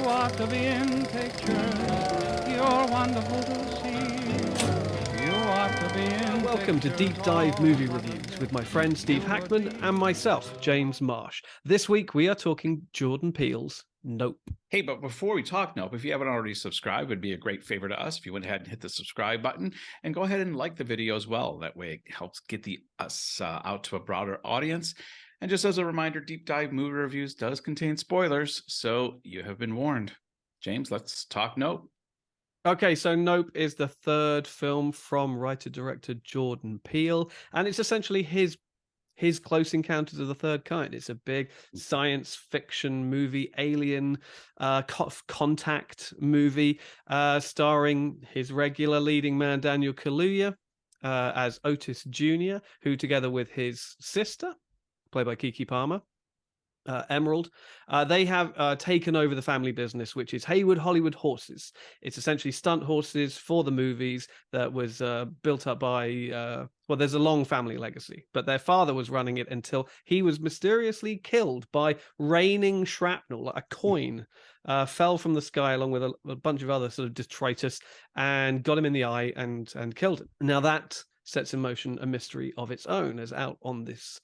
ought to be in pictures. You're wonderful to see. You ought to be in Welcome to Deep Dive Movie Reviews with my friend Steve Hackman and myself, James Marsh. This week we are talking Jordan Peele's Nope. Hey, but before we talk, Nope, if you haven't already subscribed, it'd be a great favor to us if you went ahead and hit the subscribe button and go ahead and like the video as well. That way it helps get us out to a broader audience. And just as a reminder, Deep Dive Movie Reviews does contain spoilers, so you have been warned. James, let's talk Nope. Okay, so Nope is the third film from writer-director Jordan Peele, and it's essentially his Close Encounters of the Third Kind. It's a big science fiction movie, alien contact movie, starring his regular leading man, Daniel Kaluuya, as Otis Jr., who together with his sister, played by Keke Palmer, Emerald, they have taken over the family business, which is Hayward Hollywood Horses. It's essentially stunt horses for the movies that was built up by, well, there's a long family legacy, but their father was running it until he was mysteriously killed by raining shrapnel. Like a coin fell from the sky along with a bunch of other sort of detritus and got him in the eye and killed him. Now that sets in motion a mystery of its own, as out on this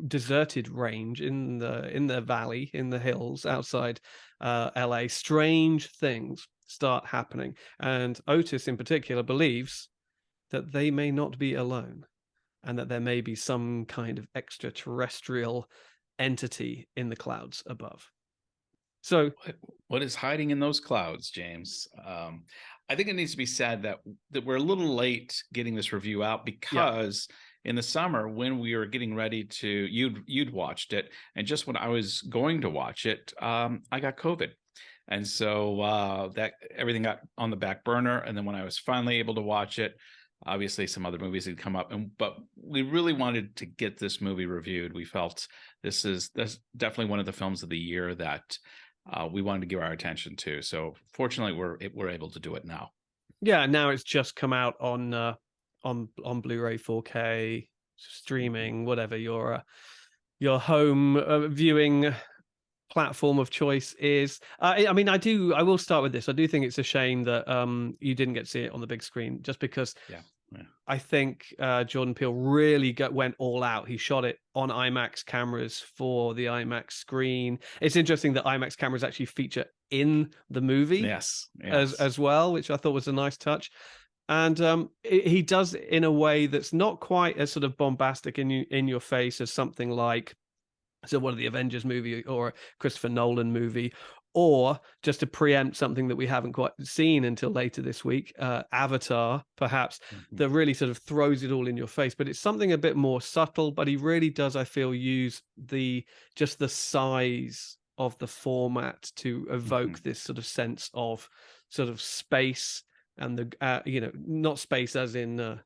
deserted range in the valley, in the hills outside LA, strange things start happening, and Otis in particular believes that they may not be alone and that there may be some kind of extraterrestrial entity in the clouds above. So what is hiding in those clouds, James? I think it needs to be said that we're a little late getting this review out because in the summer, when we were getting ready to, you'd watched it, and just when I was going to watch it, I got COVID, and so that everything got on the back burner. And then when I was finally able to watch it, obviously some other movies had come up, but we really wanted to get this movie reviewed. We felt that's definitely one of the films of the year that we wanted to give our attention to. So fortunately, we're able to do it now. Yeah, now it's just come out on Blu-ray, 4K, streaming, whatever your home viewing platform of choice is. I mean, I will start with this. I do think it's a shame that you didn't get to see it on the big screen, just because I think Jordan Peele really went all out. He shot it on IMAX cameras for the IMAX screen. It's interesting that IMAX cameras actually feature in the movie as well, which I thought was a nice touch. And he does it in a way that's not quite as sort of bombastic in your face as something like one of the Avengers movie or a Christopher Nolan movie, or just to preempt something that we haven't quite seen until later this week, Avatar, perhaps, that really sort of throws it all in your face. But it's something a bit more subtle, but he really does, I feel, use the size of the format to evoke this sort of sense of sort of space and the not space as in the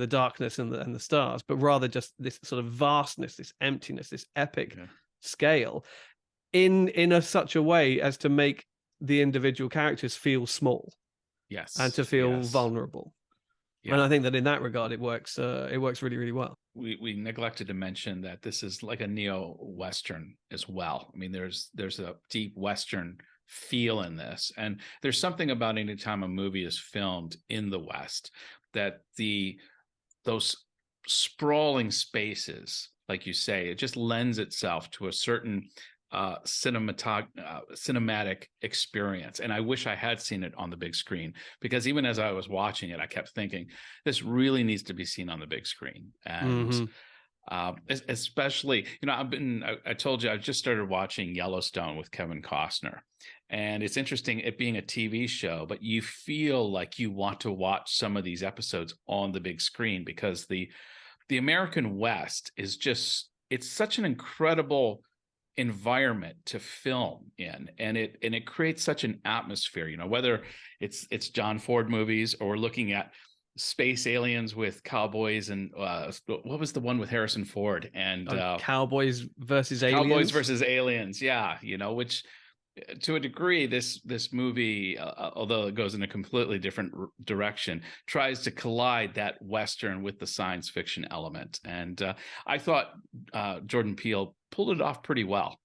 darkness and the stars, but rather just this sort of vastness, this emptiness, this epic scale in such a way as to make the individual characters feel small, and to feel vulnerable. And I think that in that regard it works really, really well. We neglected to mention that this is like a neo-Western as well. I mean, there's a deep Western feel in this, and there's something about any time a movie is filmed in the West that those sprawling spaces, like you say, it just lends itself to a certain cinematic experience. And I wish I had seen it on the big screen, because even as I was watching it, I kept thinking this really needs to be seen on the big screen. And especially, I told you I just started watching Yellowstone with Kevin Costner, and it's interesting it being a TV show, but you feel like you want to watch some of these episodes on the big screen, because the American West is it's such an incredible environment to film in, and it creates such an atmosphere, whether it's John Ford movies or we're looking at space aliens with cowboys, and what was the one with Harrison Ford and Cowboys versus Aliens, which to a degree this movie, although it goes in a completely different direction, tries to collide that Western with the science fiction element, and I thought Jordan Peele pulled it off pretty well.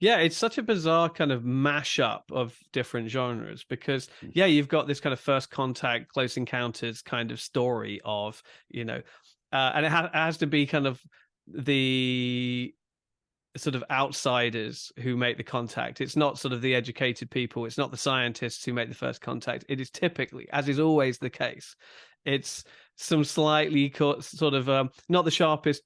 Yeah, it's such a bizarre kind of mashup of different genres because, yeah, you've got this kind of first contact, close encounters kind of story of, you know, and it has to be kind of the sort of outsiders who make the contact. It's not sort of the educated people. It's not the scientists who make the first contact. It is typically, as is always the case, it's some slightly sort of not the sharpest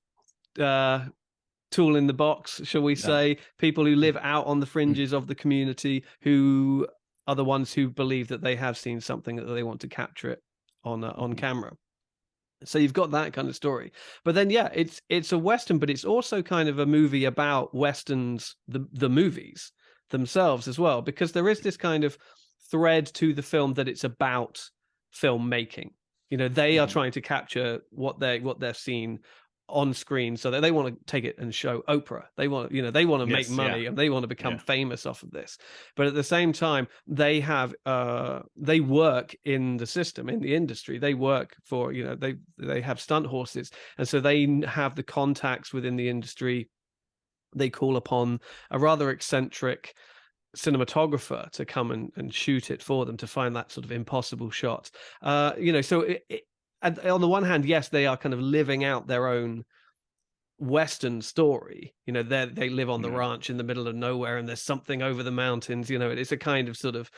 tool in the box, shall we say, people who live out on the fringes of the community, who are the ones who believe that they have seen something that they want to capture it on camera. So you've got that kind of story. But then, yeah, it's a Western, but it's also kind of a movie about Westerns, the movies themselves as well, because there is this kind of thread to the film that it's about filmmaking. You know, they are trying to capture what they're seeing on screen, so that they want to take it and show Oprah. They want, you know, they want to make money and they want to become famous off of this. But at the same time, they have they work in the system, in the industry. They work for, you know, they have stunt horses, and so they have the contacts within the industry. They call upon a rather eccentric cinematographer to come and shoot it for them, to find that sort of impossible shot. You know, so and on the one hand, yes, they are kind of living out their own Western story. You know, they live on the ranch in the middle of nowhere, and there's something over the mountains. You know, it's a kind of sort of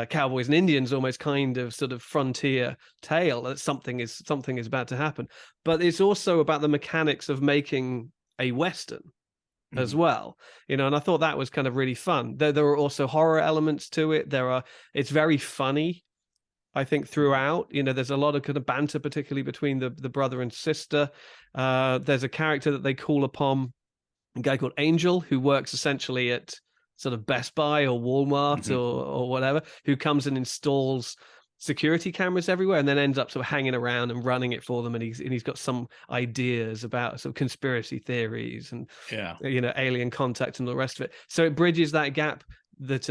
cowboys and Indians, almost kind of sort of frontier tale that something is about to happen. But it's also about the mechanics of making a Western as well, you know, and I thought that was kind of really fun. There are also horror elements to it. It's very funny, I think, throughout. You know, there's a lot of kind of banter, particularly between the brother and sister. There's a character that they call upon, a guy called Angel, who works essentially at sort of Best Buy or Walmart or whatever, who comes and installs security cameras everywhere, and then ends up sort of hanging around and running it for them. And he's got some ideas about sort of conspiracy theories and you know, alien contact and all the rest of it. So it bridges that gap that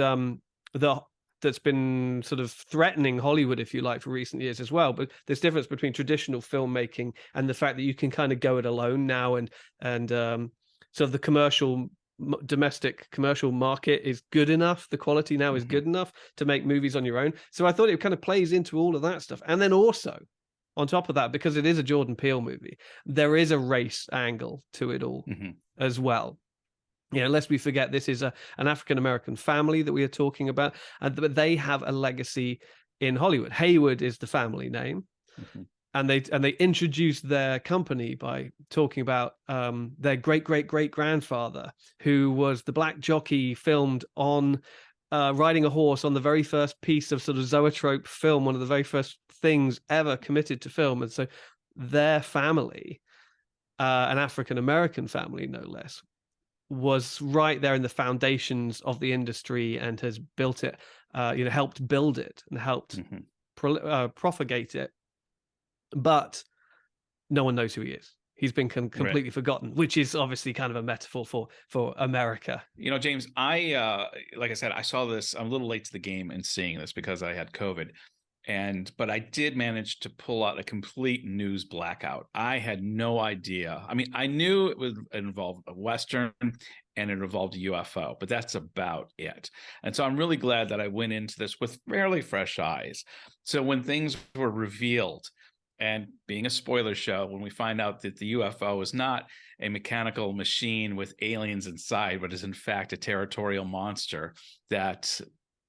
that's been sort of threatening Hollywood, if you like, for recent years as well. But there's difference between traditional filmmaking and the fact that you can kind of go it alone now, and sort of the domestic commercial market is good enough. The quality now is good enough to make movies on your own. So I thought it kind of plays into all of that stuff. And then also, on top of that, because it is a Jordan Peele movie, there is a race angle to it all as well. You know, lest we forget, this is an African-American family that we are talking about, but they have a legacy in Hollywood. Hayward is the family name. And they introduced their company by talking about their great-great-great-grandfather, who was the black jockey filmed on riding a horse on the very first piece of sort of zoetrope film, one of the very first things ever committed to film. And so their family, an African-American family, no less, was right there in the foundations of the industry and has built it, you know, helped build it and helped propagate it. But no one knows who he is. He's been completely forgotten, which is obviously kind of a metaphor for America. You know, James, like I said, I saw this. I'm a little late to the game in seeing this because I had COVID. But I did manage to pull out a complete news blackout. I had no idea. I mean, I knew it would involve a Western and it involved a UFO, but that's about it. And so I'm really glad that I went into this with fairly fresh eyes. So when things were revealed, and being a spoiler show, when we find out that the UFO is not a mechanical machine with aliens inside, but is in fact a territorial monster that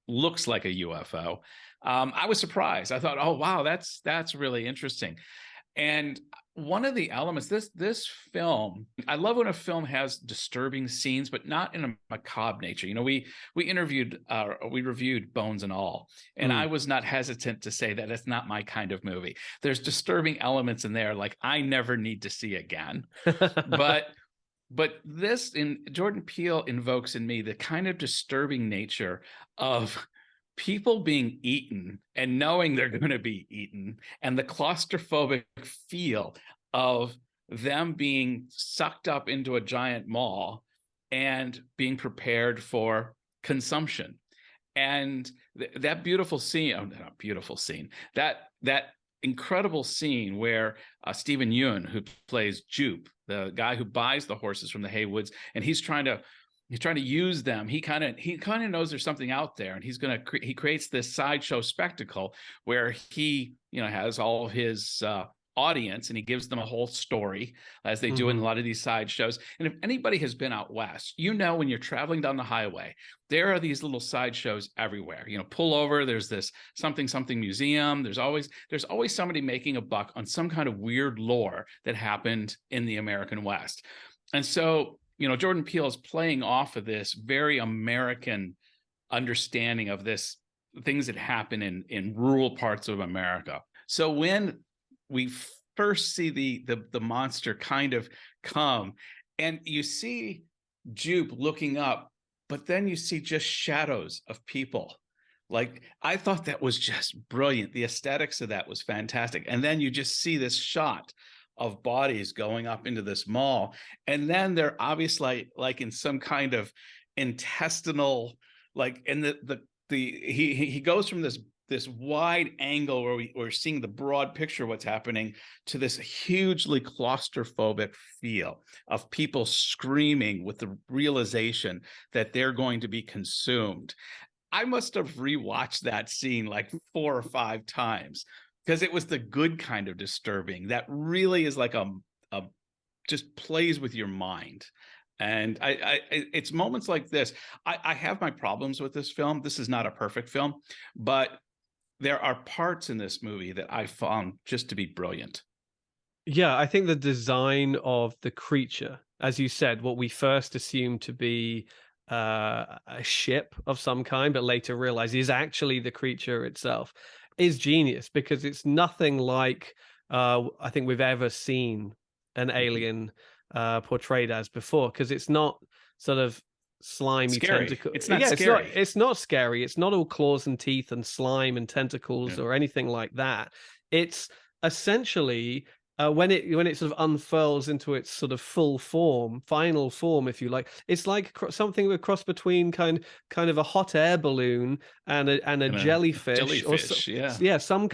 looks like a UFO, I was surprised. I thought, oh, wow, that's really interesting. And one of the elements, this film, I love when a film has disturbing scenes, but not in a macabre nature. You know, we reviewed Bones and All, and I was not hesitant to say that it's not my kind of movie. There's disturbing elements in there, like I never need to see again. But this, in Jordan Peele, invokes in me the kind of disturbing nature of people being eaten and knowing they're going to be eaten, and the claustrophobic feel of them being sucked up into a giant maw and being prepared for consumption. And that beautiful scene, not beautiful scene, that incredible scene where Steven Yeun, who plays Jupe, the guy who buys the horses from the Haywoods, and he's trying to he's trying to use them. He kind of knows there's something out there, and he creates this sideshow spectacle where he, has all of his audience, and he gives them a whole story, as they do in a lot of these sideshows. And if anybody has been out west, when you're traveling down the highway, there are these little sideshows everywhere. Pull over, there's this something museum. There's always somebody making a buck on some kind of weird lore that happened in the American West. And so, Jordan Peele is playing off of this very American understanding of this, things that happen in rural parts of America. So when we first see the monster kind of come, and you see Jupe looking up, but then you see just shadows of people. Like, I thought that was just brilliant. The aesthetics of that was fantastic. And then you just see this shot of bodies going up into this mall, and then they're obviously like in some kind of intestinal, and he goes from this wide angle where we're seeing the broad picture of what's happening, to this hugely claustrophobic feel of people screaming with the realization that they're going to be consumed. I must have rewatched that scene like 4 or 5 times, because it was the good kind of disturbing that really is like a just plays with your mind. And it's moments like this. I have my problems with this film. This is not a perfect film, but there are parts in this movie that I found just to be brilliant. Yeah, I think the design of the creature, as you said, what we first assumed to be a ship of some kind, but later realize is actually the creature itself, is genius, because it's nothing like I think we've ever seen an alien portrayed as before, because it's not sort of slimy tentacle. It's not scary. It's not scary. It's not all claws and teeth and slime and tentacles or anything like that. It's essentially when it sort of unfurls into its sort of full form, final form, if you like, it's like something a cross between kind of a hot air balloon and a jellyfish. There's some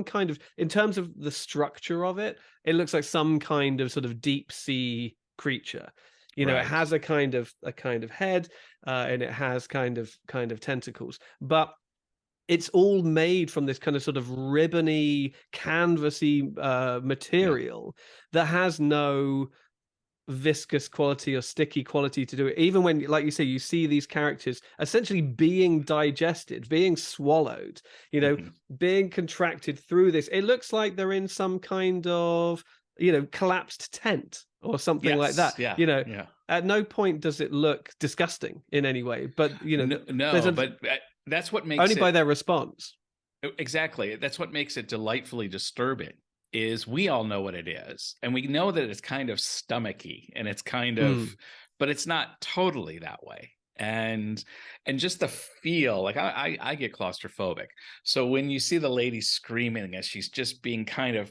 kind of, in terms of the structure of it, it looks like some kind of sort of deep sea creature. It has a kind of head, and it has kind of tentacles, but it's all made from this kind of sort of ribbony, canvasy material that has no viscous quality or sticky quality to do it. Even when, like you say, you see these characters essentially being digested, being swallowed, being contracted through this. It looks like they're in some kind of, collapsed tent or something like that. At no point does it look disgusting in any way, but but that's what makes only it, by their response. Exactly. That's what makes it delightfully disturbing, is we all know what it is, and we know that it's kind of stomachy, and it's kind of, but it's not totally that way. And just the feel, like I get claustrophobic. So when you see the lady screaming as she's just being kind of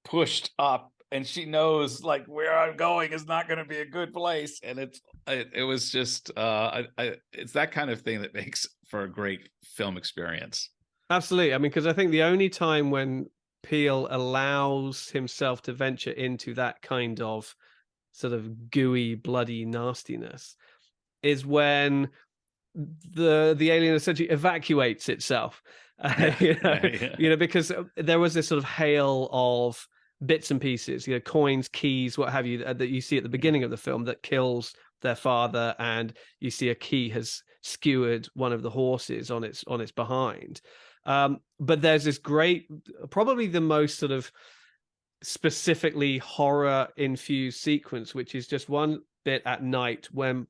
pushed up, and she knows like where I'm going is not going to be a good place, and it was just it's that kind of thing that makes for a great film experience. Absolutely. I mean, because I think the only time when Peele allows himself to venture into that kind of sort of gooey, bloody nastiness is when the alien essentially evacuates itself. Because there was this sort of hail of bits and pieces, coins, keys, what have you, that you see at the beginning of the film that kills their father, and you see a key has skewered one of the horses on its behind. But there's this great, probably the most sort of specifically horror infused sequence, which is just one bit at night when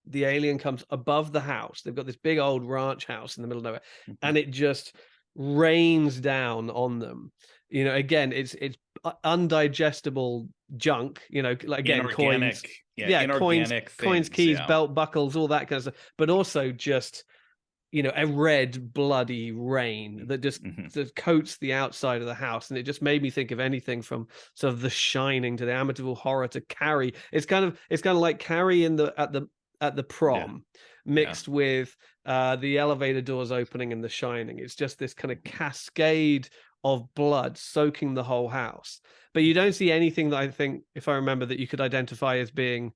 the alien comes above the house. They've got this big old ranch house in the middle of nowhere, and it just rains down on them. Again, it's undigestible junk, like, again, inorganic, coins, keys, belt buckles, all that kind of stuff, but also just a red bloody rain that just coats the outside of the house. And it just made me think of anything from sort of The Shining to the Amityville Horror to Carrie. It's kind of like Carrie at the prom, mixed with the elevator doors opening in The Shining. It's just this kind of cascade of blood soaking the whole house, but you don't see anything that I think, if I remember, that you could identify as being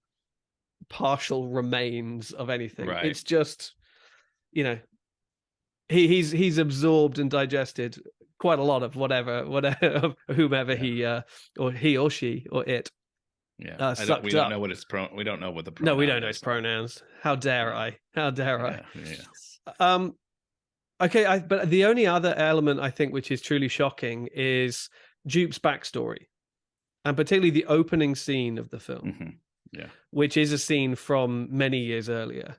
partial remains of anything. Right. It's just, you know, he's absorbed and digested quite a lot of whatever of whomever he or he or she or it Yeah. sucked we don't up. know what it's we don't know what the No, pronoun we don't know is. his pronouns. How dare I? How dare Yeah. I? Okay, but the only other element I think which is truly shocking is Jupe's backstory, and particularly the opening scene of the film, Yeah. which is a scene from many years earlier.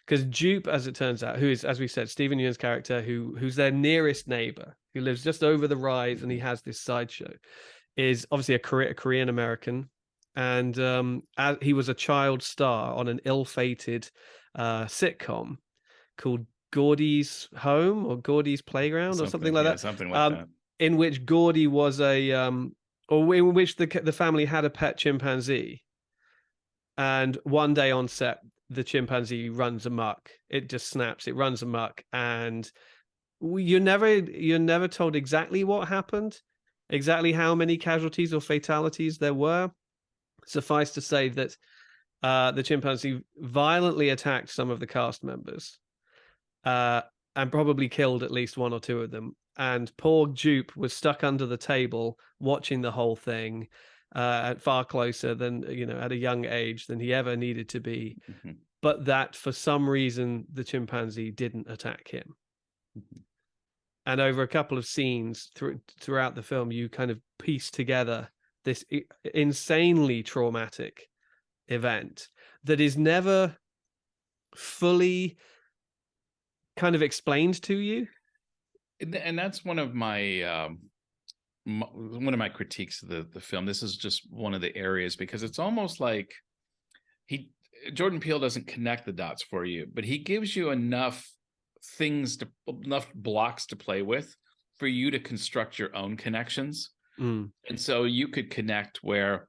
Because Jupe, as it turns out, who is, as we said, Steven Yeun's character, who's their nearest neighbor, who lives just over the rise, and he has this sideshow, is obviously a Korean American, and he was a child star on an ill-fated sitcom called Gordy's Home or Gordy's Playground or something like that. Something like that. In which Gordy was or in which the family had a pet chimpanzee, and one day on set, the chimpanzee runs amok. It just snaps. It runs amok, and you're never told exactly what happened, exactly how many casualties or fatalities there were. Suffice to say that the chimpanzee violently attacked some of the cast members, and probably killed at least one or two of them. And poor Jupe was stuck under the table watching the whole thing, at far closer than, at a young age than he ever needed to be. But that for some reason the chimpanzee didn't attack him. And over a couple of scenes throughout the film, you kind of piece together this insanely traumatic event that is never fully kind of explained to you. And that's one of my critiques of the film. This is just one of the areas, because it's almost like Jordan Peele doesn't connect the dots for you, but he gives you enough blocks to play with for you to construct your own connections. And so you could connect where,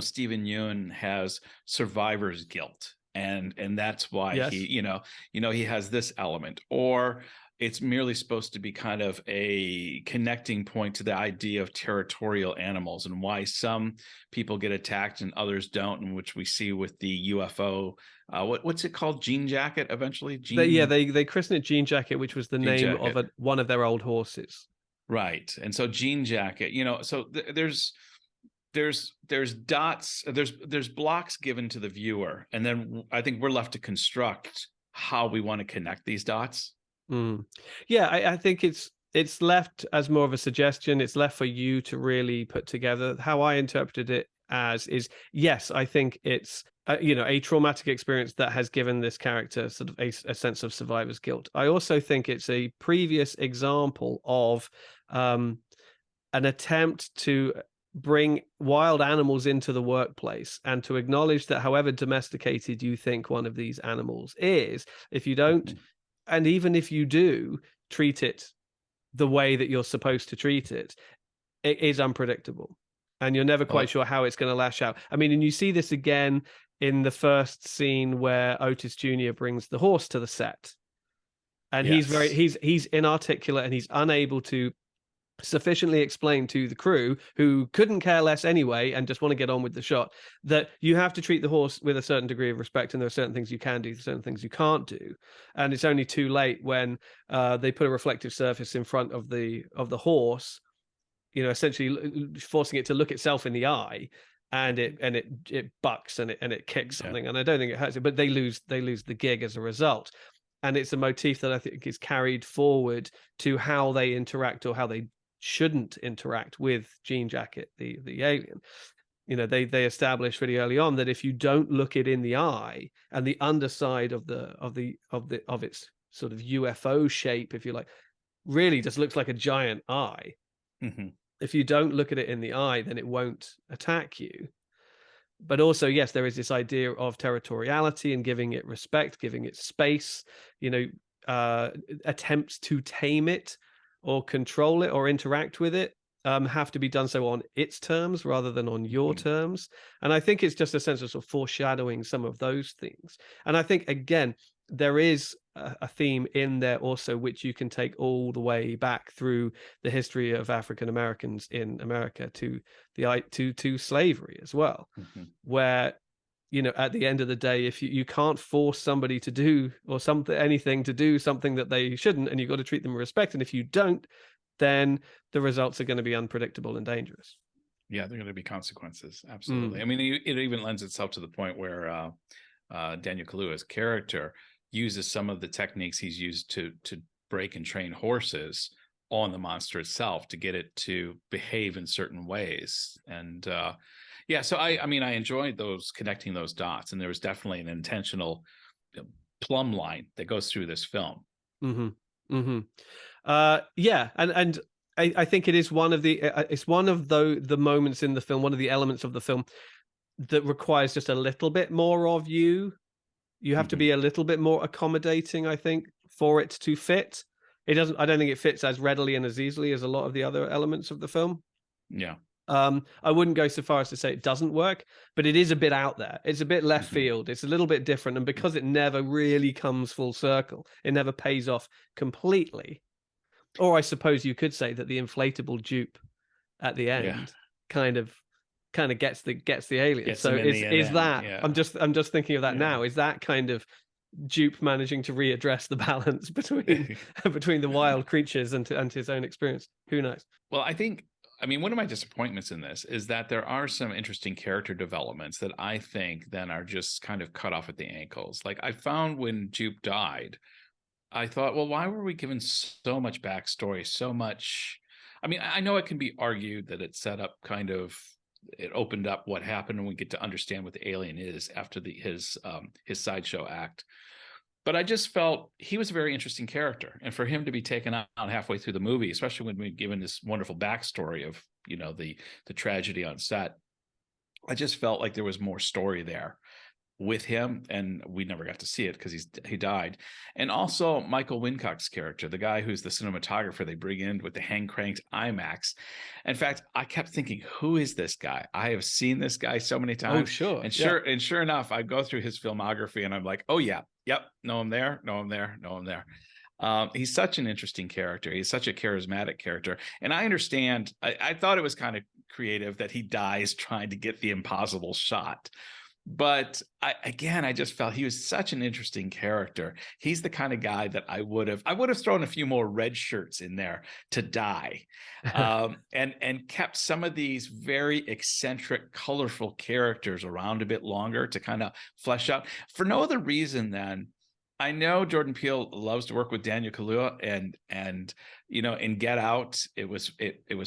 Steven Yeun has survivor's guilt, and that's why he has this element, or it's merely supposed to be kind of a connecting point to the idea of territorial animals and why some people get attacked and others don't, and which we see with the UFO. What's it called? Jean Jacket eventually? They christened it Jean Jacket, which was the name Jacket. of one of their old horses. Right. And so Jean Jacket, so there's dots, there's blocks given to the viewer. And then I think we're left to construct how we want to connect these dots. Yeah, I think it's left as more of a suggestion. It's left for you to really put together. How I interpreted it as is, yes, I think it's a traumatic experience that has given this character sort of a sense of survivor's guilt. I also think it's a previous example of an attempt to bring wild animals into the workplace, and to acknowledge that however domesticated you think one of these animals is, if you don't, and even if you do treat it the way that you're supposed to treat it, it is unpredictable. And you're never quite sure how it's going to lash out. I mean, and you see this again in the first scene where Otis Jr. brings the horse to the set. And he's inarticulate, and he's unable to sufficiently explain to the crew, who couldn't care less anyway and just want to get on with the shot, that you have to treat the horse with a certain degree of respect, and there are certain things you can do, certain things you can't do. And it's only too late when they put a reflective surface in front of the horse, essentially forcing it to look itself in the eye, and it bucks and it kicks something. And I don't think it hurts it, but they lose the gig as a result. And it's a motif that I think is carried forward to how they interact, or how they shouldn't interact with Jean Jacket, the alien. They establish pretty early on that if you don't look it in the eye, and the underside of its sort of UFO shape, if you like, really just looks like a giant eye. If you don't look at it in the eye, then it won't attack you. But also, yes, there is this idea of territoriality and giving it respect, giving it space. Attempts to tame it or control it or interact with it have to be done so on its terms rather than on your terms. And I think it's just a sense of sort of foreshadowing some of those things. And I think, again, there is a theme in there also, which you can take all the way back through the history of African Americans in America to slavery as well, where at the end of the day, if you can't force somebody to do anything to do something that they shouldn't, and you've got to treat them with respect. And if you don't, then the results are going to be unpredictable and dangerous. Yeah, there are going to be consequences. Absolutely. I mean, it even lends itself to the point where Daniel Kaluuya's character uses some of the techniques he's used to break and train horses on the monster itself to get it to behave in certain ways. And yeah, so I mean, I enjoyed connecting those dots, and there was definitely an intentional plumb line that goes through this film. Yeah, and I think it is one of the moments in the film, one of the elements of the film that requires just a little bit more of you. You have to be a little bit more accommodating, I think, for it to fit. I don't think it fits as readily and as easily as a lot of the other elements of the film. Yeah. I wouldn't go so far as to say it doesn't work, but it is a bit out there. It's a bit left field. It's a little bit different. And because it never really comes full circle, it never pays off completely. Or I suppose you could say that the inflatable Jupe at the end kind of gets the alien. So is that I'm just thinking of that now. Is that kind of Jupe managing to readdress the balance between the wild creatures and his own experience? Who knows? Well, I mean, one of my disappointments in this is that there are some interesting character developments that I think then are just kind of cut off at the ankles. Like, I found when Jupe died, I thought, well, why were we given so much backstory, so much? I mean, I know it can be argued that it set up it opened up what happened, and we get to understand what the alien is after his sideshow act. But I just felt he was a very interesting character, and for him to be taken out halfway through the movie, especially when we're given this wonderful backstory of the tragedy on set, I just felt like there was more story there with him, and we never got to see it because he died. And also Michael Wincott's character, the guy who's the cinematographer they bring in with the hand cranked IMAX. In fact, I kept thinking, who is this guy? I have seen this guy so many times. Oh, sure. And sure enough, I go through his filmography and I'm like, oh yeah, yep, know him there, know him there, know him there. He's such an interesting character. He's such a charismatic character. And I understand, I thought it was kind of creative that he dies trying to get the impossible shot. But I just felt he was such an interesting character. He's the kind of guy that I would have thrown a few more red shirts in there to die, and kept some of these very eccentric, colorful characters around a bit longer to kind of flesh out for no other reason than I know Jordan Peele loves to work with Daniel Kaluuya, and in Get Out it was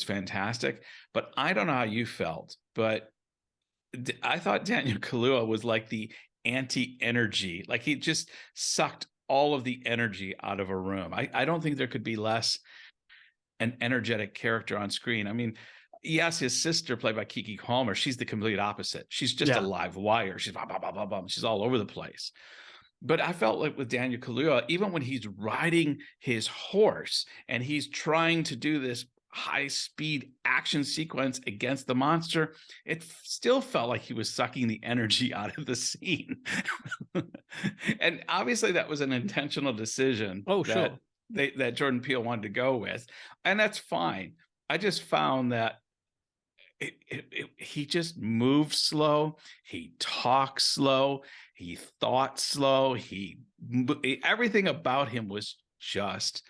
fantastic. But I don't know how you felt, but I thought Daniel Kaluuya was like the anti-energy. Like, he just sucked all of the energy out of a room. I don't think there could be less an energetic character on screen. I mean, yes, his sister, played by Keke Palmer, she's the complete opposite. She's just a live wire. She's blah, blah, blah, blah, blah. She's all over the place. But I felt like with Daniel Kaluuya, even when he's riding his horse and he's trying to do this high-speed action sequence against the monster, it still felt like he was sucking the energy out of the scene. And obviously that was an intentional decision that Jordan Peele wanted to go with, and that's fine. I just found that he just moved slow, he talked slow, he thought slow, everything about him was just...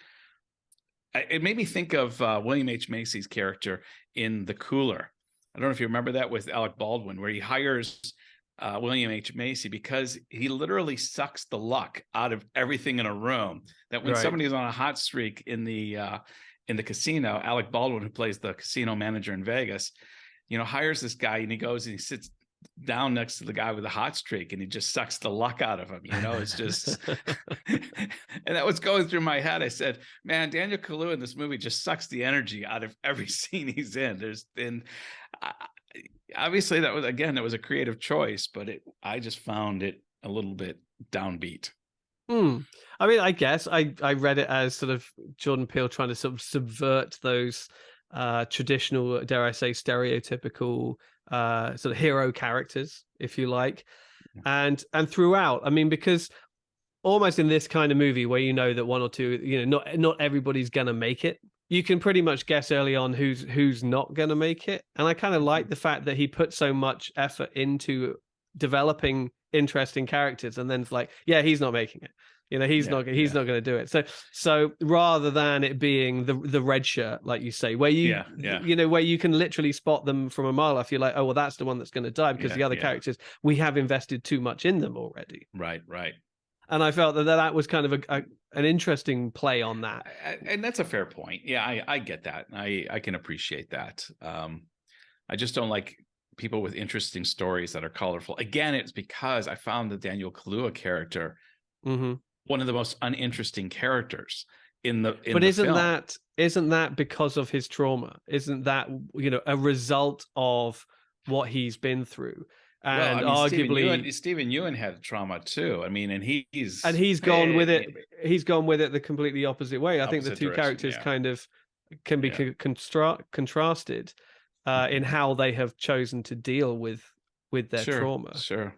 It made me think of William H. Macy's character in The Cooler. I don't know if you remember that, with Alec Baldwin, where he hires William H. Macy because he literally sucks the luck out of everything in a room. That when somebody is on a hot streak in the casino, Alec Baldwin, who plays the casino manager in Vegas, hires this guy, and he goes and he sits down next to the guy with the hot streak, and he just sucks the luck out of him. It's just, and that was going through my head. I said, man, Daniel Kaluuya in this movie just sucks the energy out of every scene he's in. Obviously that was a creative choice, but I just found it a little bit downbeat. I mean, I guess I read it as sort of Jordan Peele trying to sort of subvert those traditional, dare I say, stereotypical sort of hero characters, if you like. And throughout, I mean, because almost in this kind of movie where that one or two, not everybody's gonna make it, you can pretty much guess early on who's not gonna make it. And I kind of like the fact that he put so much effort into developing interesting characters, and then it's like, yeah, he's not making it. He's not going to do it. So rather than it being the red shirt, like you say, where where you can literally spot them from a mile off, you're like, oh well, that's the one that's going to die, because the other characters, we have invested too much in them already. Right. And I felt that was kind of an interesting play on that. And that's a fair point. Yeah, I get that. I can appreciate that. I just don't like people with interesting stories that are colorful. Again, it's because I found the Daniel Kaluuya character one of the most uninteresting characters in the film. Isn't that because of his trauma? Isn't that a result of what he's been through? And arguably, Steven Yeun had trauma too. I mean, and he's gone with it. He's gone with it the completely opposite way. I think the two characters kind of can be contrasted in how they have chosen to deal with their trauma. Sure.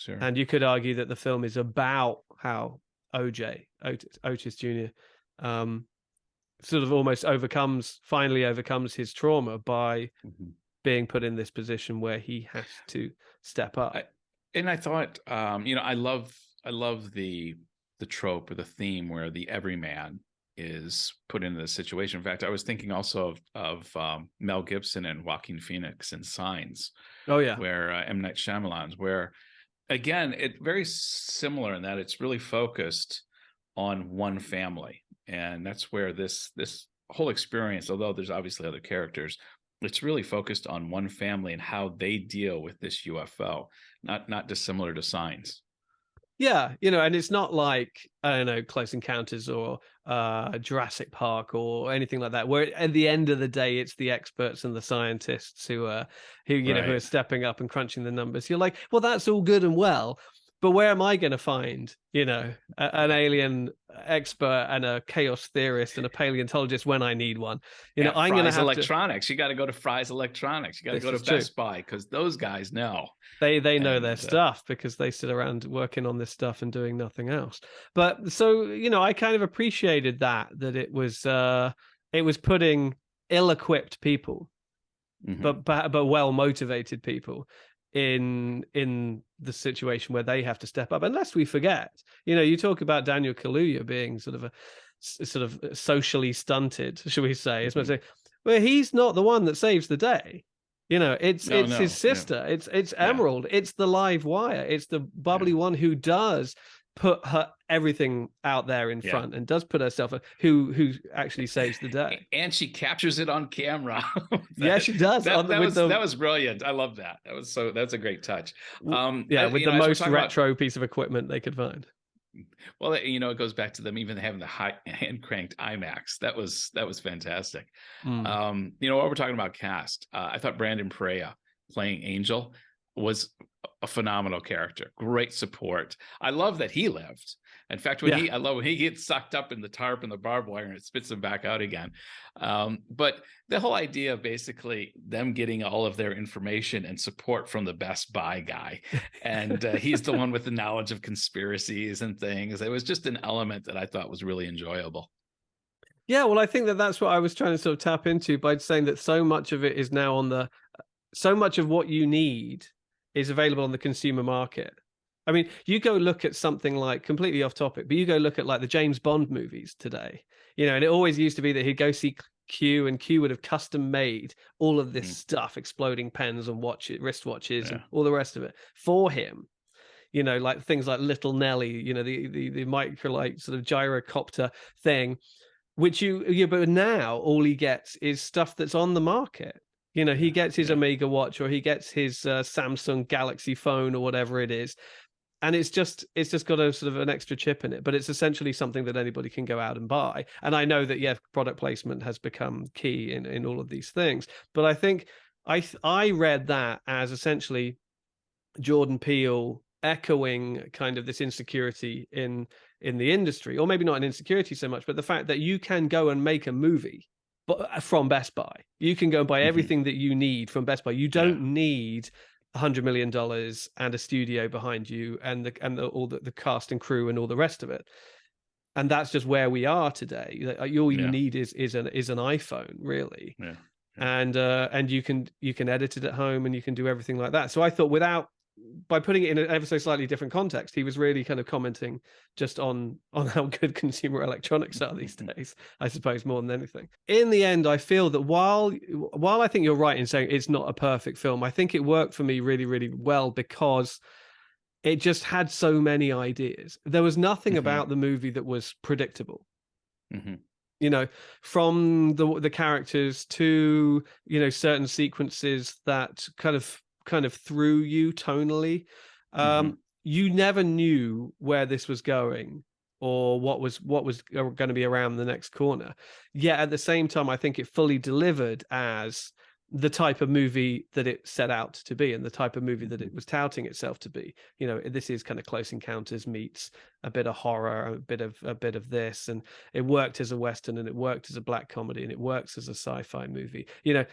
And you could argue that the film is about how Otis Jr. Sort of almost finally overcomes his trauma by being put in this position where he has to step up. I thought, I love the trope or the theme where the everyman is put into this situation. In fact, I was thinking also of Mel Gibson and Joaquin Phoenix in Signs. Oh yeah, where M. Night Shyamalan's, where again, it's very similar in that it's really focused on one family, and that's where this whole experience, although there's obviously other characters, it's really focused on one family and how they deal with this UFO, not dissimilar to Signs. Yeah, and it's not like, I don't know, Close Encounters or Jurassic Park or anything like that, where at the end of the day, it's the experts and the scientists who are stepping up and crunching the numbers. You're like, well, that's all good and well, but where am I going to find, an alien expert and a chaos theorist and a paleontologist when I need one? I'm going to have electronics. You got to go to Fry's Electronics. You got to go to Best Buy, because those guys know. They know their stuff, because they sit around working on this stuff and doing nothing else. But so, I kind of appreciated that it was putting ill-equipped people, but well-motivated people in the situation where they have to step up. Unless we forget, you talk about Daniel Kaluuya being sort of socially stunted, shall we say? Well, he's not the one that saves the day. It's his sister. Yeah. It's Emerald. Yeah. It's the live wire. It's the bubbly one who does put everything out there in front and does put herself who actually saves the day. And she captures it on camera. She does. That was brilliant. I love that. That's a great touch. With the most retro piece of equipment they could find. Well, it goes back to them even having the high hand cranked IMAX. That was fantastic. While we're talking about cast, I thought Brandon Perea playing Angel was a phenomenal character. Great support. I love that he lived. In fact, I love when he gets sucked up in the tarp and the barbed wire and it spits him back out again. But the whole idea of basically them getting all of their information and support from the Best Buy guy, and he's the one with the knowledge of conspiracies and things. It was just an element that I thought was really enjoyable. Yeah, well, I think that's what I was trying to sort of tap into by saying that so much of it is now so much of what you need is available on the consumer market. I mean, you go look at something like, completely off topic, but you go look at like the James Bond movies today, and it always used to be that he'd go see Q, and Q would have custom made all of this stuff, exploding pens and wristwatches and all the rest of it for him. Like things like Little Nelly, the microlight sort of gyrocopter thing, but now all he gets is stuff that's on the market. He gets his Omega watch, or he gets his Samsung Galaxy phone, or whatever it is. And it's just got a sort of an extra chip in it, but it's essentially something that anybody can go out and buy. And I know that, product placement has become key in all of these things. But I think I read that as essentially Jordan Peele echoing kind of this insecurity in the industry, or maybe not an insecurity so much, but the fact that you can go and make a movie from Best Buy. You can go and buy everything that you need from Best Buy. You don't need $100 million and a studio behind you and all the cast and crew and all the rest of it. And that's just where we are today. All you need is an iPhone, really. And you can edit it at home, and you can do everything like that. So I thought, without by putting it in an ever so slightly different context, he was really kind of commenting just on how good consumer electronics are these days, I suppose, more than anything. In the end, I feel that while I think you're right in saying it's not a perfect film, I think it worked for me really, really well because it just had so many ideas. There was nothing about the movie that was predictable. You know, from the characters to, you know, certain sequences that kind of threw you tonally. You never knew where this was going or what was going to be around the next corner. Yet at the same time, I think it fully delivered as the type of movie that it set out to be and the type of movie that it was touting itself to be. You know, this is kind of Close Encounters meets a bit of horror, a bit of this, and it worked as a Western and it worked as a black comedy and it works as a sci-fi movie, you know,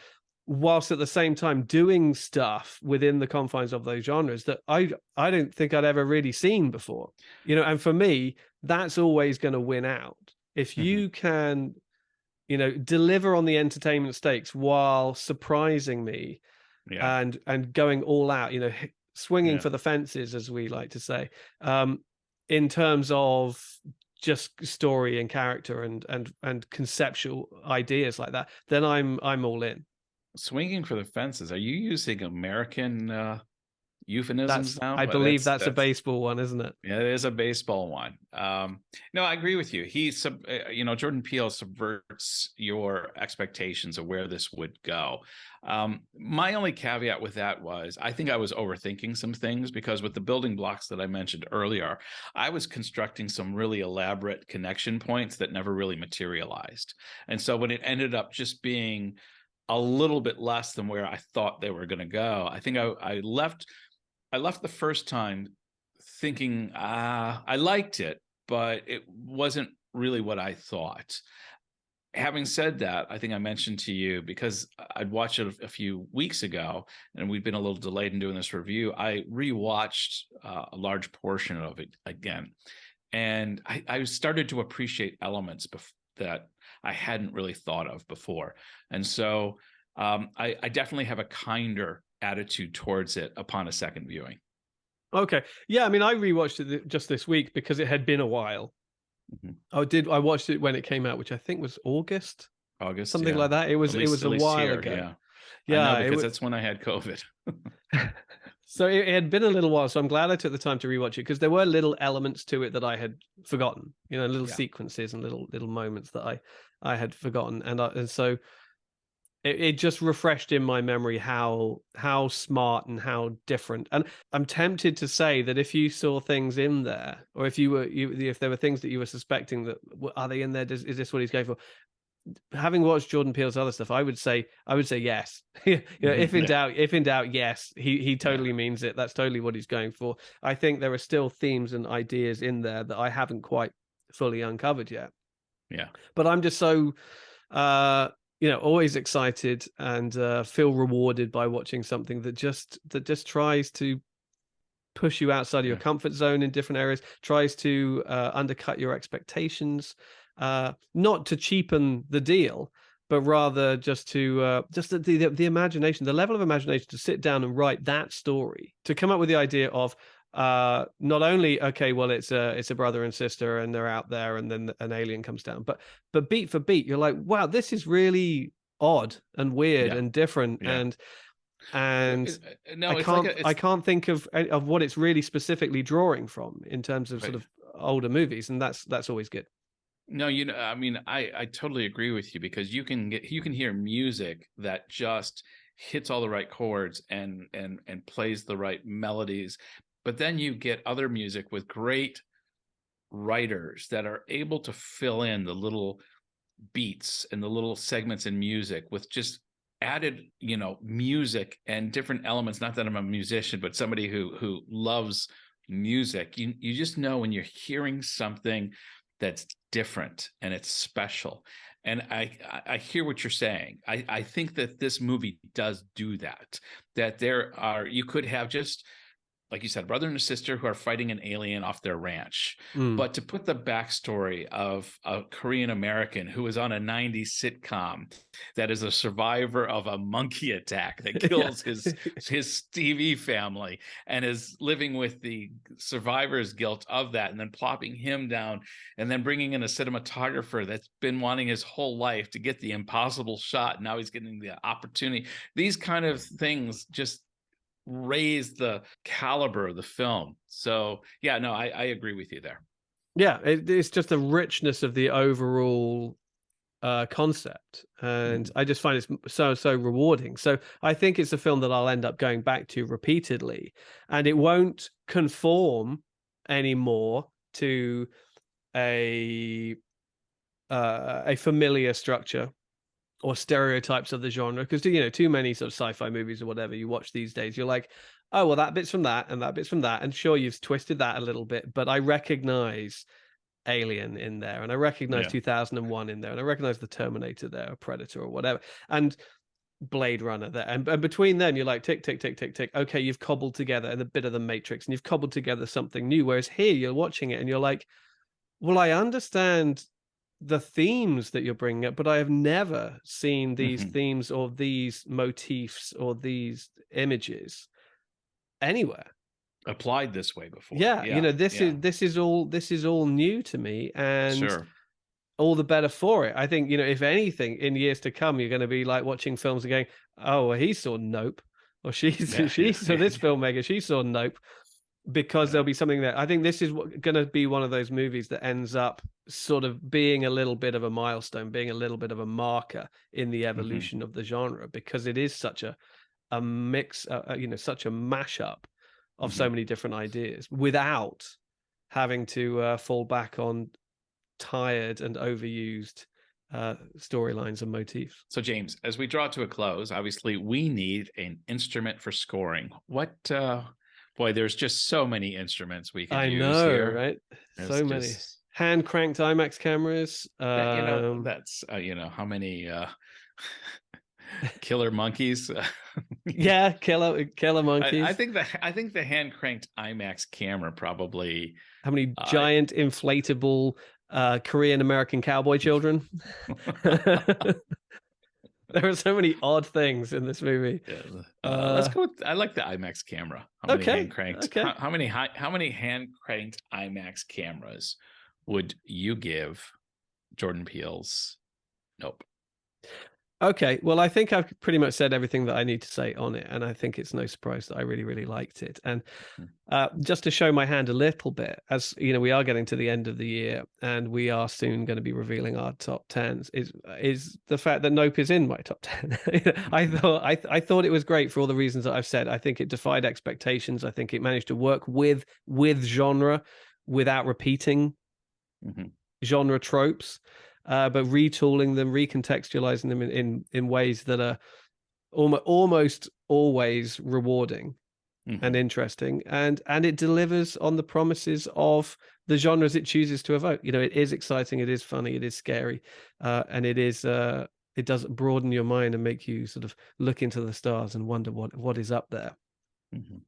whilst at the same time doing stuff within the confines of those genres that I don't think I'd ever really seen before, you know. And for me, that's always going to win out. If you can, you know, deliver on the entertainment stakes while surprising me and going all out, you know, swinging for the fences, as we like to say, in terms of just story and character and conceptual ideas like that, then I'm all in. Swinging for the fences. Are you using American euphemisms now? I believe that's a baseball one, isn't it? Yeah, it is a baseball one. No, I agree with you. You know, Jordan Peele subverts your expectations of where this would go. My only caveat with that was I think I was overthinking some things because with the building blocks that I mentioned earlier, I was constructing some really elaborate connection points that never really materialized. And so when it ended up just being a little bit less than where I thought they were going to go, I think I left the first time thinking, I liked it, but it wasn't really what I thought. Having said that, I think I mentioned to you, because I'd watched it a few weeks ago and we'd been a little delayed in doing this review, I rewatched a large portion of it again. And I started to appreciate elements that I hadn't really thought of before. And so I definitely have a kinder attitude towards it upon a second viewing. Okay. Yeah, I mean, I rewatched it just this week because it had been a while. I watched it when it came out, which I think was August, something like that. It was a while ago. Yeah, I know, because that's when I had COVID. So it had been a little while, so I'm glad I took the time to rewatch it because there were little elements to it that I had forgotten, you know, little sequences and little moments that I had forgotten, and so it just refreshed in my memory how smart and how different. And I'm tempted to say that if you saw things in there, or if if there were things that you were suspecting that are they in there, is this what he's going for? Having watched Jordan Peele's other stuff, I would say yes. You know, if in doubt, yes, he totally means it. That's totally what he's going for. I think there are still themes and ideas in there that I haven't quite fully uncovered yet. Yeah, but I'm just so you know, always excited and feel rewarded by watching something that just tries to push you outside of your comfort zone in different areas, tries to undercut your expectations, not to cheapen the deal, but rather just to the imagination, the level of imagination to sit down and write that story, to come up with the idea of not only, okay, well, it's a brother and sister and they're out there and then an alien comes down, but beat for beat, you're like, wow, this is really odd and weird and different. And no, I can't think of what it's really specifically drawing from in terms of sort of older movies, and that's always good. No, you know, I mean, I totally agree with you, because you can hear music that just hits all the right chords and plays the right melodies, but then you get other music with great writers that are able to fill in the little beats and the little segments in music with just added, you know, music and different elements. Not that I'm a musician, but somebody who loves music, you just know when you're hearing something that's different and it's special. And I hear what you're saying. I think that this movie does do that. That you could have just like you said, brother and a sister who are fighting an alien off their ranch. Mm. But to put the backstory of a Korean American who is on a 90s sitcom that is a survivor of a monkey attack that kills his TV family and is living with the survivor's guilt of that, and then plopping him down, and then bringing in a cinematographer that's been wanting his whole life to get the impossible shot. Now he's getting the opportunity. These kind of things just raise the caliber of the film. So yeah, no, I agree with you there. Yeah, it's just the richness of the overall concept, and I just find it so rewarding. So I think it's a film that I'll end up going back to repeatedly, and it won't conform anymore to a familiar structure or stereotypes of the genre, because too many sort of sci-fi movies or whatever you watch these days, you're like, oh well, that bit's from that and that bit's from that, and sure, you've twisted that a little bit, but I recognize Alien in there, and I recognize 2001 in there, and I recognize the Terminator there, or Predator or whatever, and Blade Runner there, and between them you're like, tick tick tick tick tick, okay, you've cobbled together a bit of the Matrix, and you've cobbled together something new. Whereas here you're watching it and you're like, well, I understand the themes that you're bringing up, but I have never seen these themes or these motifs or these images anywhere applied this way before. This is all new to me, and all the better for it. I think, if anything, in years to come, you're going to be like watching films and going, oh well, he saw Nope, or she saw this filmmaker, she saw Nope, because there'll be something there. I think this is going to be one of those movies that ends up sort of being a little bit of a milestone, being a little bit of a marker in the evolution of the genre, because it is such a mix, such a mashup of so many different ideas, without having to fall back on tired and overused storylines and motifs. So James, as we draw to a close, obviously we need an instrument for scoring. What boy, there's just so many instruments we could use here. Right? There's so many hand cranked IMAX cameras. That's how many killer monkeys. Killer monkeys. I think the hand cranked IMAX camera probably. How many giant inflatable Korean American cowboy children? There are so many odd things in this movie. Let's go with, I like the IMAX camera. How many hand cranked? How many hand cranked IMAX cameras would you give Jordan Peele's Nope? Okay, well, I think I've pretty much said everything that I need to say on it, and I think it's no surprise that I really, really liked it. And just to show my hand a little bit, as we are getting to the end of the year, and we are soon going to be revealing our top 10s, is the fact that Nope is in my top 10. I thought it was great for all the reasons that I've said. I think it defied expectations. I think it managed to work with genre without repeating genre tropes. But retooling them, recontextualizing them in ways that are almost always rewarding and interesting, and it delivers on the promises of the genres it chooses to evoke. It is exciting, it is funny, it is scary, and it does broaden your mind and make you sort of look into the stars and wonder what is up there,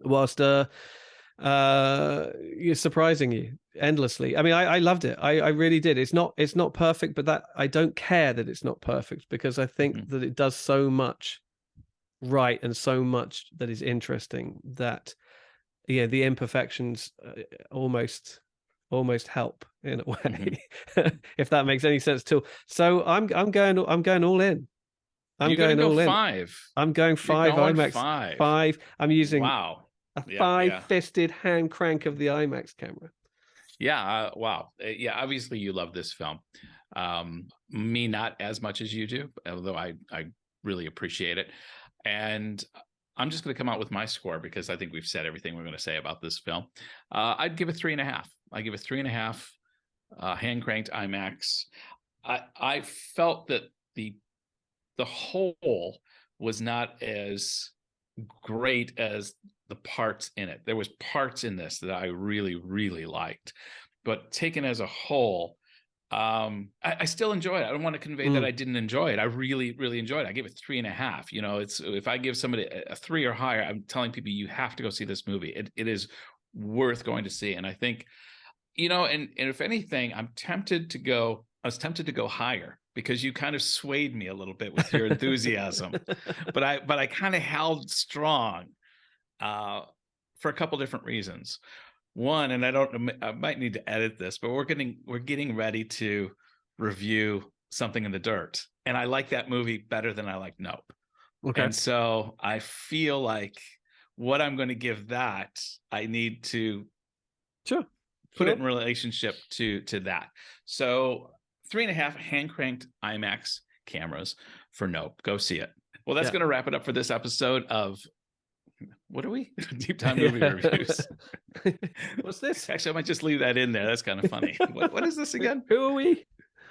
whilst you're surprising you endlessly. I mean, I loved it. I really did. It's not perfect, but that I don't care that it's not perfect, because I think that it does so much right and so much that is interesting that the imperfections almost help in a way. If that makes any sense too. So I'm going all in. I'm going all in. 5. I'm going 5 IMAX. 5. I'm using a five-fisted hand crank of the IMAX camera. Wow. Obviously you love this film. Me, not as much as you do, although I really appreciate it. And I'm just going to come out with my score, because I think we've said everything we're going to say about this film. I'd give it 3.5. I give it 3.5 hand cranked IMAX. I felt that the whole was not as great as the parts in it. There was parts in this that I really, really liked, but taken as a whole, I still enjoy it. I don't want to convey that I didn't enjoy it. I really, really enjoyed it. I gave it 3.5. You know, it's if I give somebody a 3 or higher, I'm telling people you have to go see this movie. It is worth going to see. And I think, you know, and if anything, I was tempted to go higher because you kind of swayed me a little bit with your enthusiasm. but I kind of held strong for a couple different reasons. One, and I might need to edit this, but we're getting ready to review Something in the Dirt, and I like that movie better than I like Nope. Okay. And so I feel like what I'm going to give that, I need to put it in relationship to that. So 3.5 hand cranked IMAX cameras for Nope. Go see it. Well, that's going to wrap it up for this episode of. What are we? Deep Time Movie Reviews. What's this? Actually, I might just leave that in there. That's kind of funny. What is this again? Who are we?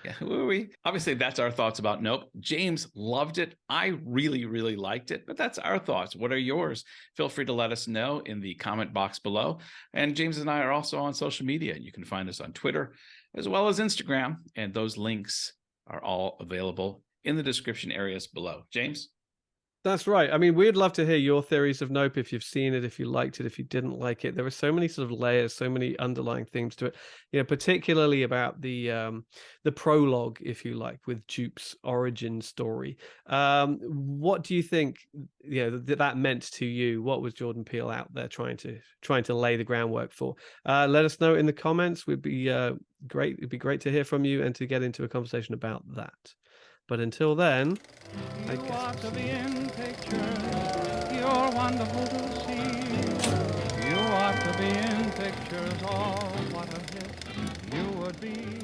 Yeah, who are we? Obviously, that's our thoughts about Nope. James loved it. I really, really liked it, but that's our thoughts. What are yours? Feel free to let us know in the comment box below. And James and I are also on social media. You can find us on Twitter as well as Instagram, and those links are all available in the description areas below. James? That's right. I mean, we'd love to hear your theories of Nope, if you've seen it, if you liked it, if you didn't like it. There are so many sort of layers, so many underlying themes to it. You know, particularly about the prologue, if you like, with Jupe's origin story. What do you think? You know, that meant to you? What was Jordan Peele out there trying to lay the groundwork for? Let us know in the comments. Would be great. It'd be great to hear from you and to get into a conversation about that. But until then, I guess. You ought to be in pictures. You're wonderful to see. You ought to be in pictures. Oh, what a hit you would be.